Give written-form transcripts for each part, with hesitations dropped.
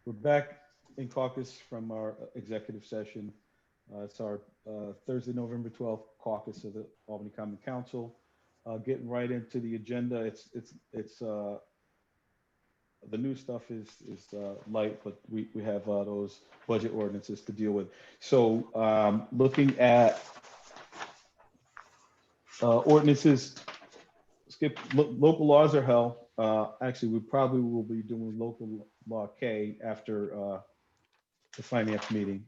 We're back in caucus from our executive session. It's our Thursday, November 12th caucus of the Albany Common Council. Getting right into the agenda. It's the new stuff is light, but we have those budget ordinances to deal with. So looking at ordinances, local laws are hell. Actually, we probably will be doing local law K after the finance meeting.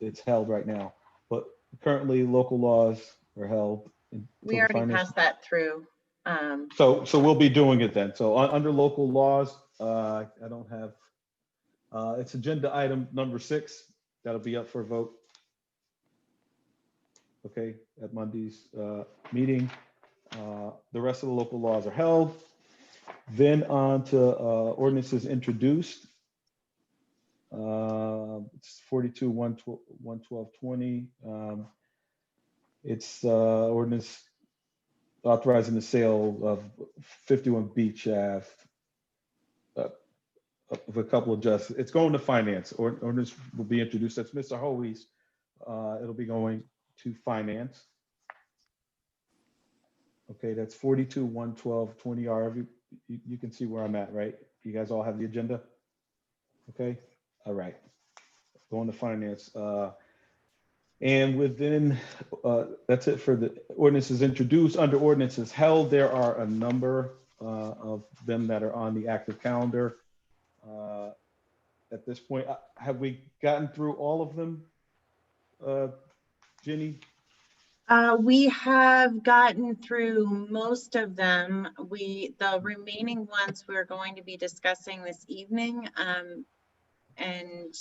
It's held right now, but currently local laws are held. We already passed that through. So we'll be doing it then. So under local laws, I don't have, it's agenda item number 6. That'll be up for a vote. Okay, at Monday's meeting. The rest of the local laws are held. Then on to ordinances introduced. It's 42, 11220. It's ordinance authorizing the sale of 51 Beach Ave of a couple of adjustments. It's going to finance. Ordinance will be introduced. That's Mr. Hoey's. It'll be going to finance. Okay, that's 42, 11220 R. You can see where I'm at, right? You guys all have the agenda? Okay, all right. Going to finance. And within, that's it for the ordinances introduced. Under ordinances held, there are a number of them that are on the active calendar. At this point, have we gotten through all of them, Ginny? We have gotten through most of them. The remaining ones we're going to be discussing this evening. And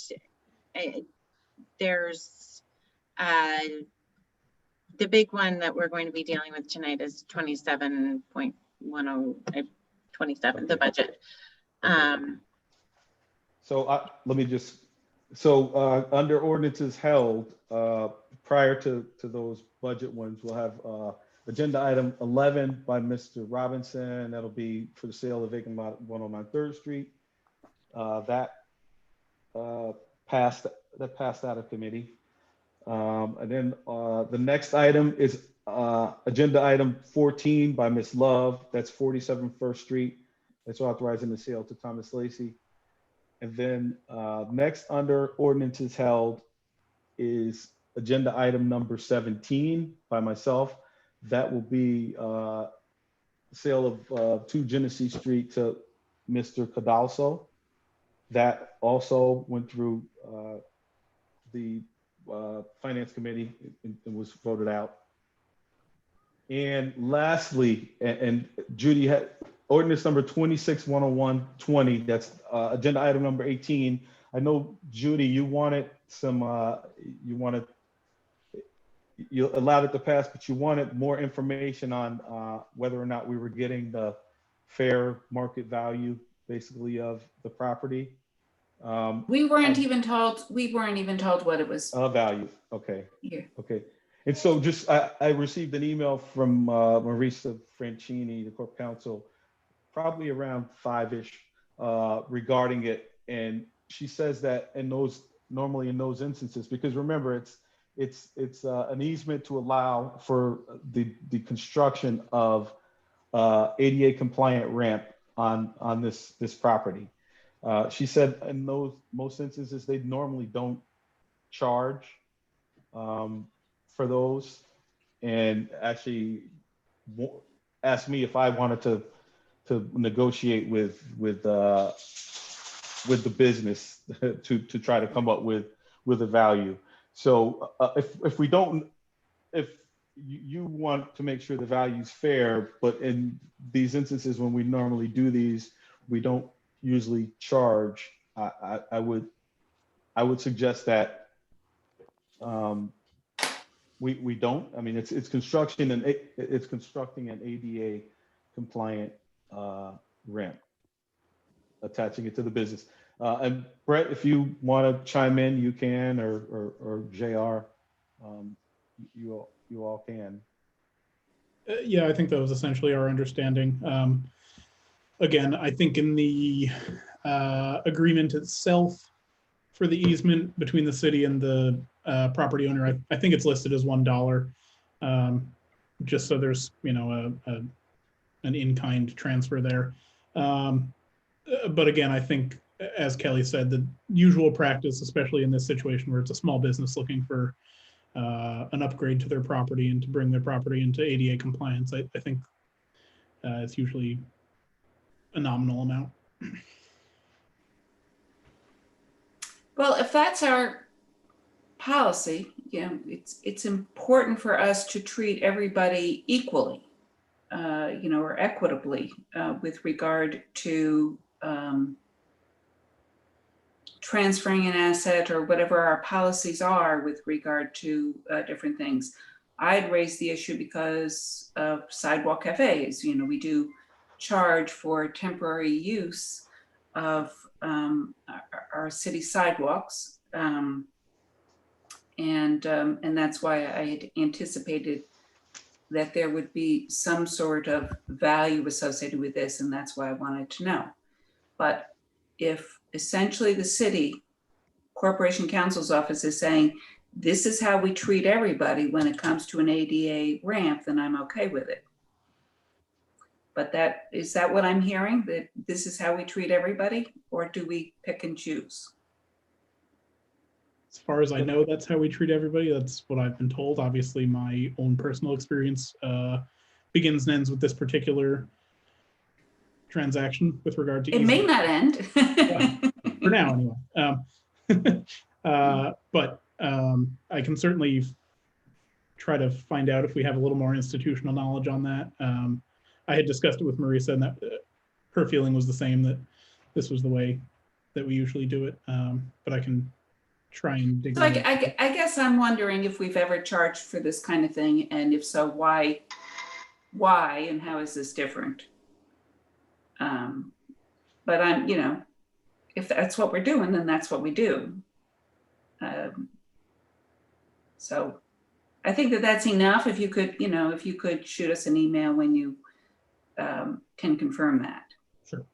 there's the big one that we're going to be dealing with tonight is 27.10, 27, the budget. So let me just, under ordinances held, prior to those budget ones, we'll have agenda item 11 by Mr. Robinson. That'll be for the sale of vacant lot 109 3rd Street. That passed out of committee. And then the next item is agenda item 14 by Ms. Love. That's 47 First Street. That's authorizing the sale to Thomas Lacey. And then next under ordinances held is agenda item number 17 by myself. That will be sale of 2 Genesee Street to Mr. Cadalso. That also went through the finance committee and was voted out. And lastly, and Judy had ordinance number 26-101-20. That's agenda item number 18. I know, Judy, you wanted some, you allowed it to pass, but you wanted more information on whether or not we were getting the fair market value, basically, of the property. We weren't even told what it was. Value. Okay. Here. Okay. And so just, I received an email from Marisa Francini, the Corp Counsel, probably around 5-ish regarding it. And she says that normally in those instances, because remember, it's an easement to allow for the construction of ADA compliant ramp on this property. She said in most instances, they normally don't charge for those, and actually asked me if I wanted to negotiate with the business to try to come up with a value. So if you want to make sure the value is fair, but in these instances when we normally do these, we don't usually charge. I would suggest that we don't. I mean, it's construction and it's constructing an ADA compliant ramp, attaching it to the business. And Brett, if you want to chime in, you can, or JR, you all can. Yeah, I think that was essentially our understanding. Again, I think in the agreement itself for the easement between the city and the property owner, I think it's listed as $1, just so there's, you know, an in-kind transfer there. But again, I think, as Kelly said, the usual practice, especially in this situation where it's a small business looking for an upgrade to their property and to bring their property into ADA compliance, I think it's usually a nominal amount. Well, if that's our policy, you know, it's important for us to treat everybody equally, you know, or equitably with regard to transferring an asset or whatever our policies are with regard to different things. I'd raised the issue because of sidewalk cafes. You know, we do charge for temporary use of our city sidewalks, and that's why I had anticipated that there would be some sort of value associated with this, and that's why I wanted to know. But if essentially the city corporation counsel's office is saying, this is how we treat everybody when it comes to an ADA ramp, then I'm okay with it. But is that what I'm hearing, that this is how we treat everybody, or do we pick and choose? As far as I know, that's how we treat everybody. That's what I've been told. Obviously, my own personal experience begins and ends with this particular transaction with regard to It may not end. for now, anyway. But I can certainly try to find out if we have a little more institutional knowledge on that. I had discussed it with Marisa, and that her feeling was the same, that this was the way that we usually do it. But I can try and dig. So I guess I'm wondering if we've ever charged for this kind of thing, and if so, why, and how is this different? But I'm, you know, if that's what we're doing, then that's what we do. So I think that that's enough. If you could, you know, if you could shoot us an email when you can confirm that. Sure.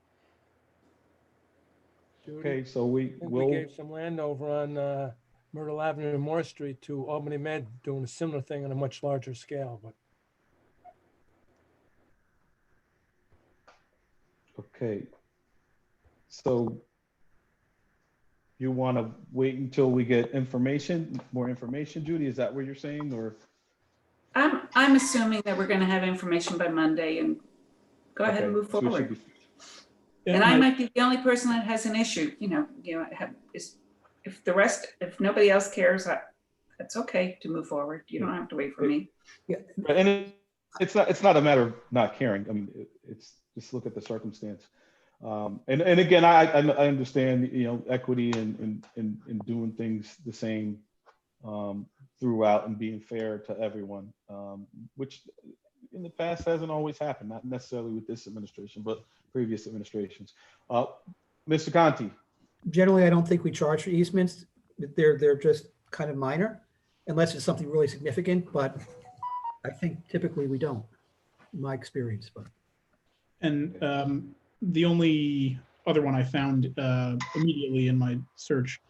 Okay, so we gave some land over on Myrtle Avenue and Moore Street to Albany Med, doing a similar thing on a much larger scale. But okay. So you want to wait until we get more information, Judy? Is that what you're saying, or? I'm assuming that we're going to have information by Monday, and go ahead and move forward. And I might be the only person that has an issue. You know, if nobody else cares, that's okay to move forward. You don't have to wait for me. Yeah, and it's not a matter of not caring. I mean, it's just look at the circumstance. And again, I understand, you know, equity and doing things the same throughout and being fair to everyone, which in the past hasn't always happened, not necessarily with this administration, but previous administrations. Mr. Conti. Generally, I don't think we charge for easements. They're just kind of minor, unless it's something really significant, but I think typically we don't, in my experience. But And the only other one I found immediately in my search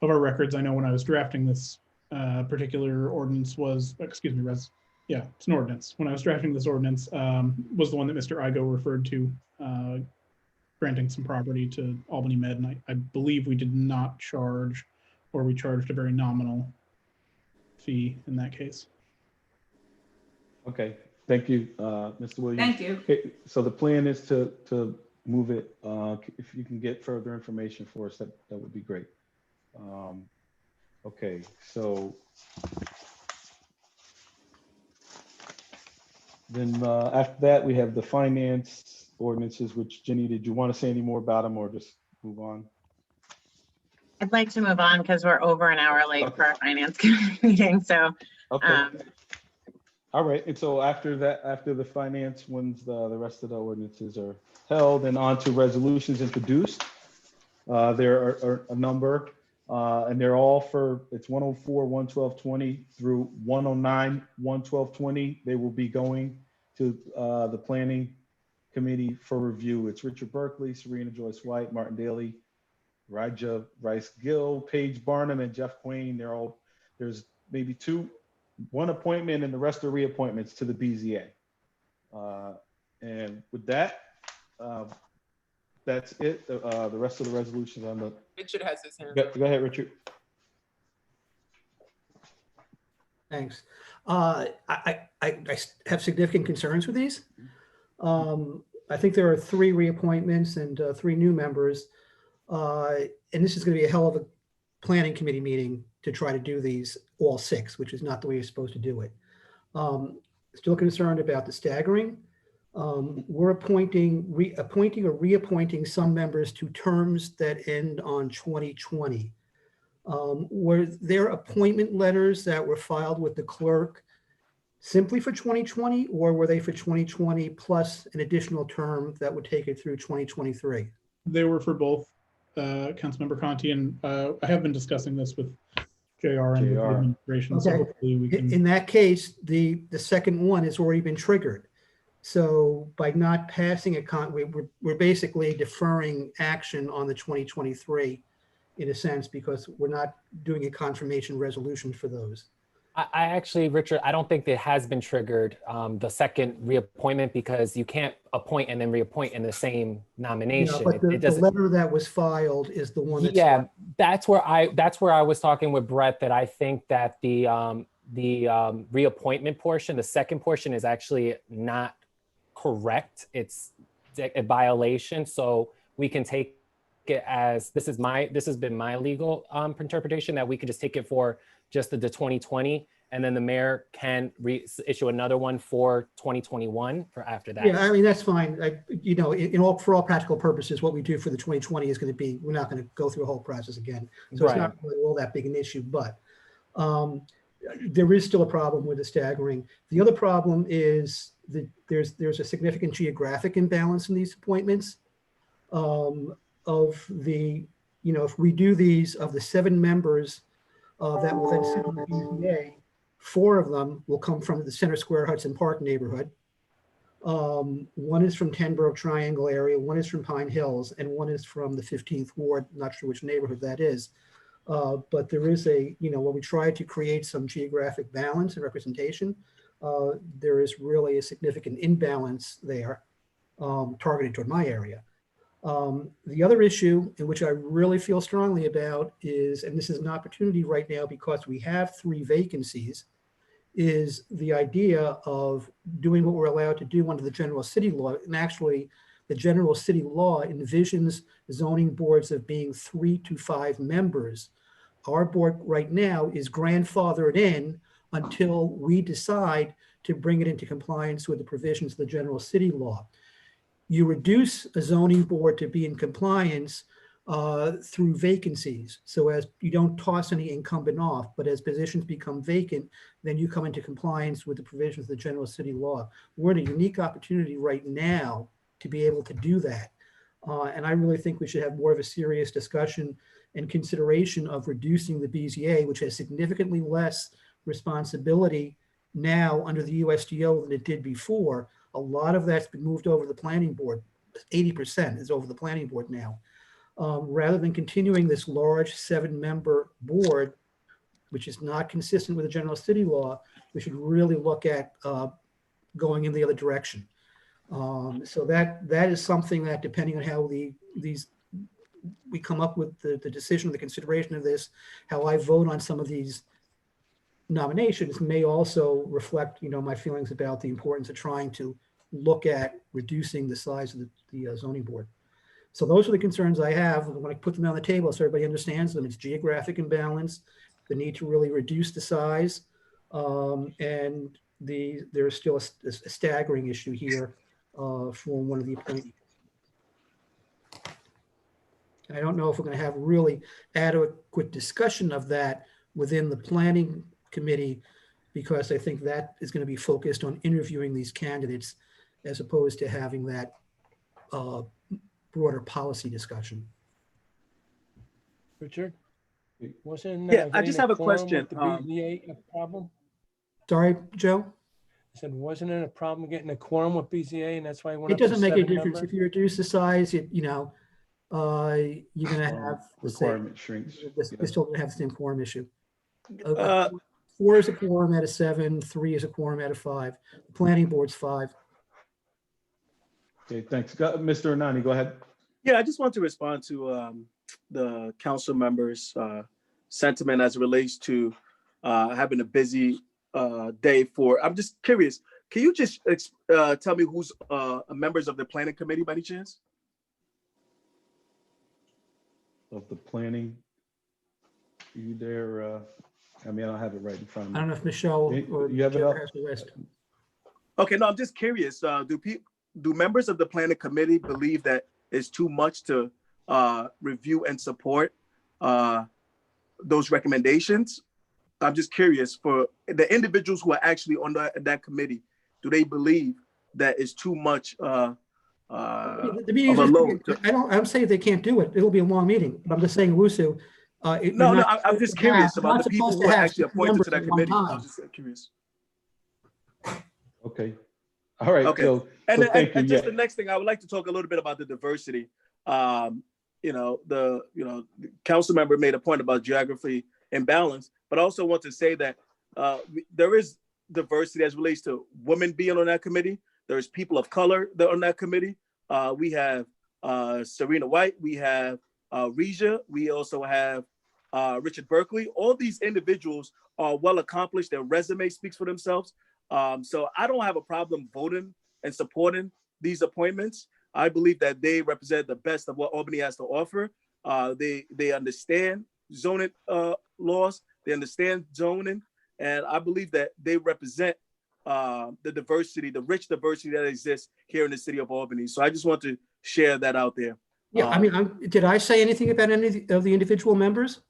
of our records, I know when I was drafting this particular ordinance was, excuse me, it's an ordinance. When I was drafting this ordinance, was the one that Mr. Igo referred to, granting some property to Albany Med, and I believe we did not charge, or we charged a very nominal fee in that case. Okay, thank you, Mr. Williams. Thank you. Okay, so the plan is to move it. If you can get further information for us, that would be great. Okay, so then after that, we have the finance ordinances, which Jenny, did you want to say any more about them or just move on? I'd like to move on because we're over an hour late for our finance committee meeting. So, okay. All right. And so after that, after the finance ones, the rest of the ordinances are held and on to resolutions introduced. There are a number and they're all it's 104, 11220 through 109, 11220. They will be going to the planning Committee for review. It's Richard Berkeley, Serena Joyce White, Martin Daly, Raja Rice Gill, Paige Barnum, and Jeff Quain. There's maybe one appointment and the rest are reappointments to the BZA. And with that, that's it. The rest of the resolutions on the. Richard has his hand. Go ahead, Richard. Thanks. I have significant concerns with these. I think there are 3 reappointments and 3 new members. And this is going to be a hell of a planning committee meeting to try to do these all 6, which is not the way you're supposed to do it. Still concerned about the staggering. We're appointing or reappointing some members to terms that end on 2020. Were there appointment letters that were filed with the clerk simply for 2020, or were they for 2020 plus an additional term that would take it through 2023? They were for both, Councilmember Conti, and I have been discussing this with JR and with the administration. So Okay. hopefully we can. In that case, the second one has already been triggered. So by not passing we're basically deferring action on the 2023 in a sense, because we're not doing a confirmation resolution for those. I actually, Richard, I don't think it has been triggered, the second reappointment, because you can't appoint and then reappoint in the same nomination. Yeah, but the letter that was filed is the one that's. Yeah, that's where I was talking with Brett, that I think that the reappointment portion, the second portion, is actually not correct. It's a violation. So we can take it as, this has been my legal interpretation, that we could just take it for just the 2020, and then the mayor can issue another one for 2021 for after that. Yeah, I mean, that's fine. For all practical purposes, what we do for the 2020 is going to be, we're not going to go through a whole process again. So It's not really all that big an issue, but there is still a problem with the staggering. The other problem is that there's a significant geographic imbalance in these appointments. If we do these, of the 7 members that will then sit on the BZA, 4 of them will come from the Center Square Hudson Park neighborhood. 1 is from Tenborough Triangle area, 1 is from Pine Hills, and 1 is from the 15th Ward. Not sure which neighborhood that is. But there is when we try to create some geographic balance and representation, there is really a significant imbalance there targeted toward my area. The other issue, in which I really feel strongly about, is, and this is an opportunity right now because we have 3 vacancies, is the idea of doing what we're allowed to do under the general city law. And actually, the general city law envisions zoning boards of being 3 to 5 members. Our board right now is grandfathered in until we decide to bring it into compliance with the provisions of the general city law. You reduce a zoning board to be in compliance through vacancies. So as you don't toss any incumbent off, but as positions become vacant, then you come into compliance with the provisions of the general city law. We're in a unique opportunity right now to be able to do that. And I really think we should have more of a serious discussion and consideration of reducing the BZA, which has significantly less responsibility now under the USDO than it did before. A lot of that's been moved over to the planning board. 80% is over the planning board now. Rather than continuing this large 7-member board, which is not consistent with the general city law, we should really look at going in the other direction. So that is something that, depending on how we come up with the decision, the consideration of this, how I vote on some of these nominations may also reflect, my feelings about the importance of trying to look at reducing the size of the zoning board. So those are the concerns I have. I want to put them on the table so everybody understands them. It's geographic imbalance, the need to really reduce the size, and there's still a staggering issue here for one of the appointees. I don't know if we're going to have really adequate discussion of that within the planning committee, because I think that is going to be focused on interviewing these candidates as opposed to having that broader policy discussion. Richard? Wasn't Yeah, I getting just have a quorum question. with the BZA a problem? Sorry, Joe? I said, wasn't it a problem getting a quorum with BZA, and that's why I went It up to doesn't make a 7 difference member? if you reduce the size, you're gonna have the same, Requirement shrinks. you're Yeah. still gonna have the same quorum issue. Uh, 4 is a quorum out of 7, 3 is a quorum out of 5. The planning board's 5. Okay, thanks. Mr. Anani, go ahead. Yeah, I just want to respond to the council members' sentiment as it relates to having a busy day for. I'm just curious. Can you just tell me who's members of the planning committee by any chance? Of the planning. Are you there? I mean, I don't have it right in front of I me. don't know if Michelle or You have it Joe up? has the list. Okay, no, I'm just curious. Do members of the planning committee believe that it's too much to review and support those recommendations? I'm just curious for the individuals who are actually on that committee. Do they believe that it's too much The of meetings a are- load? I'm saying they can't do it. It'll be a long meeting, but I'm just saying, Lusu. No, I'm just curious about the people who are actually appointed to that committee. I was just curious. Okay. All right. Okay. So And thank you. just Yeah. the next thing, I would like to talk a little bit about the diversity. The council member made a point about geography and balance, but I also want to say that there is diversity as relates to women being on that committee. There's people of color that are on that committee. We have Serena White, we have Regia, we also have Richard Berkeley. All these individuals are well accomplished. Their resume speaks for themselves. So I don't have a problem voting and supporting these appointments. I believe that they represent the best of what Albany has to offer. They understand zoning laws, they understand zoning, and I believe that they represent the diversity, the rich diversity that exists here in the city of Albany. So I just want to share that out there. Yeah, I mean, did I say anything about any of the individual members?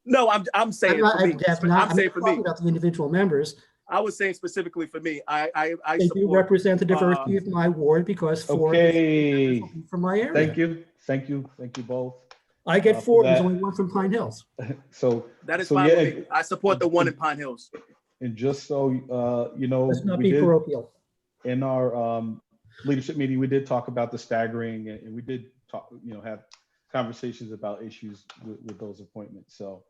No, I'm saying for me. I'm saying for me. About the individual members. I was saying specifically for me. I They support. do represent the diversity of my ward because 4 Okay. from my area. Thank you. Thank you. Thank you both. I get for 4. There's that. only 1 from Pine Hills. So That is so fine yeah, with me. I support the one in Pine Hills. and just so Let's not we be did parochial. in our leadership meeting, we did talk about the staggering, and we did talk, have conversations about issues with those appointments. So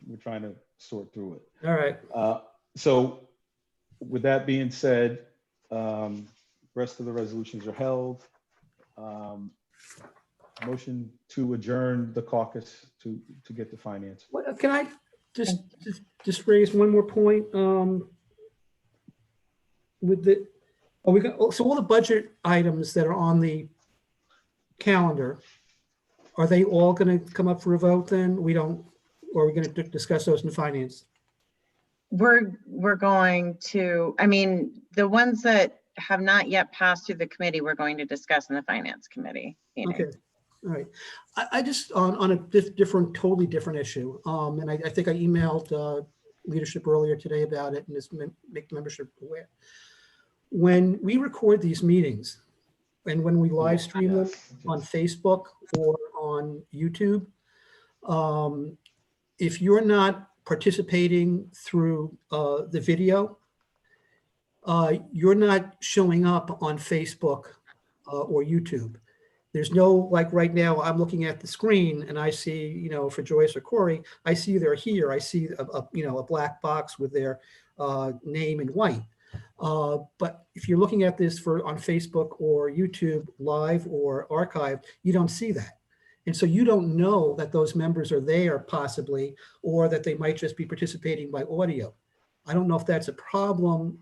we're trying to sort through it. All right. So with that being said, rest of the resolutions are held. Motion to adjourn the caucus to get to finance. Can I just raise one more point? With the, so all the budget items that are on the calendar, are they all going to come up for a vote then? Or are we going to discuss those in finance? We're going to, I mean, the ones that have not yet passed through the committee, we're going to discuss in the finance committee meeting. Okay, all right. I just, on a totally different issue, and I think I emailed leadership earlier today about it, and just make the membership aware. When we record these meetings, and when we live stream them on Facebook or on YouTube, if you're not participating through the video, you're not showing up on Facebook or YouTube. There's no, like right now, I'm looking at the screen and I see, for Joyce or Corey, I see they're here. I see a black box with their name in white. But if you're looking at this on Facebook or YouTube live or archived, you don't see that. And so you don't know that those members are there possibly, or that they might just be participating by audio. I don't know if that's a problem,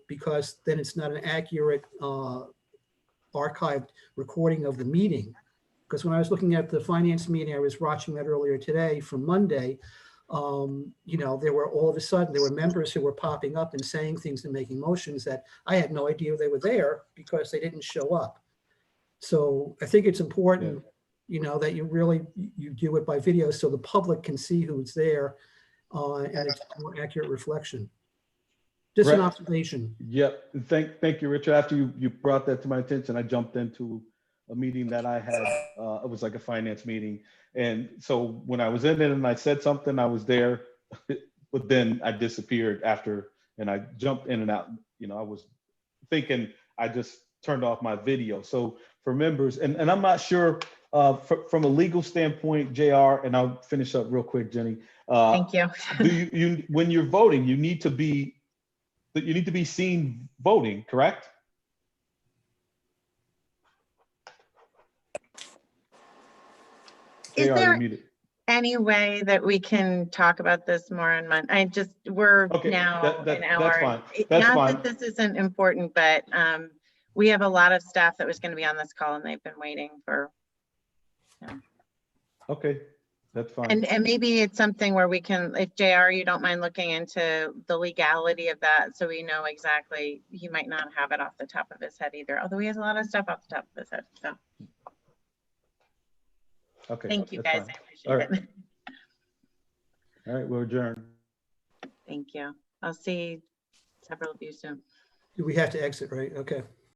because then it's not an accurate archived recording of the meeting. Because when I was looking at the finance meeting, I was watching that earlier today from Monday, there were all of a sudden, there were members who were popping up and saying things and making motions that I had no idea they were there because they didn't show up. So I think it's important, that you do it by video so the public can see who's there and it's a more accurate reflection. Just an observation. Yep. Thank you, Richard. After you brought that to my attention, I jumped into a meeting that I had. It was like a finance meeting. And so when I was in it and I said something, I was there, but then I disappeared after and I jumped in and out. I was thinking I just turned off my video. So for members, and I'm not sure from a legal standpoint, JR, and I'll finish up real quick, Jenny. Thank you. Do you when you're voting, you need to be seen voting, correct? Is JR, there you're muted. any way that we can talk about this more on Monday? We're Okay, now that's an hour. fine. That's Not fine. that this isn't important, but we have a lot of staff that was going to be on this call and they've been waiting for. Okay, that's fine. And maybe it's something where we can, if JR, you don't mind looking into the legality of that, so we know exactly, he might not have it off the top of his head either, although he has a lot of stuff off the top of his head, so. Okay. Thank you, that's guys. fine. I All appreciate it. All right, we're adjourned. Thank you. I'll see several of you soon. We have to exit, right? Okay.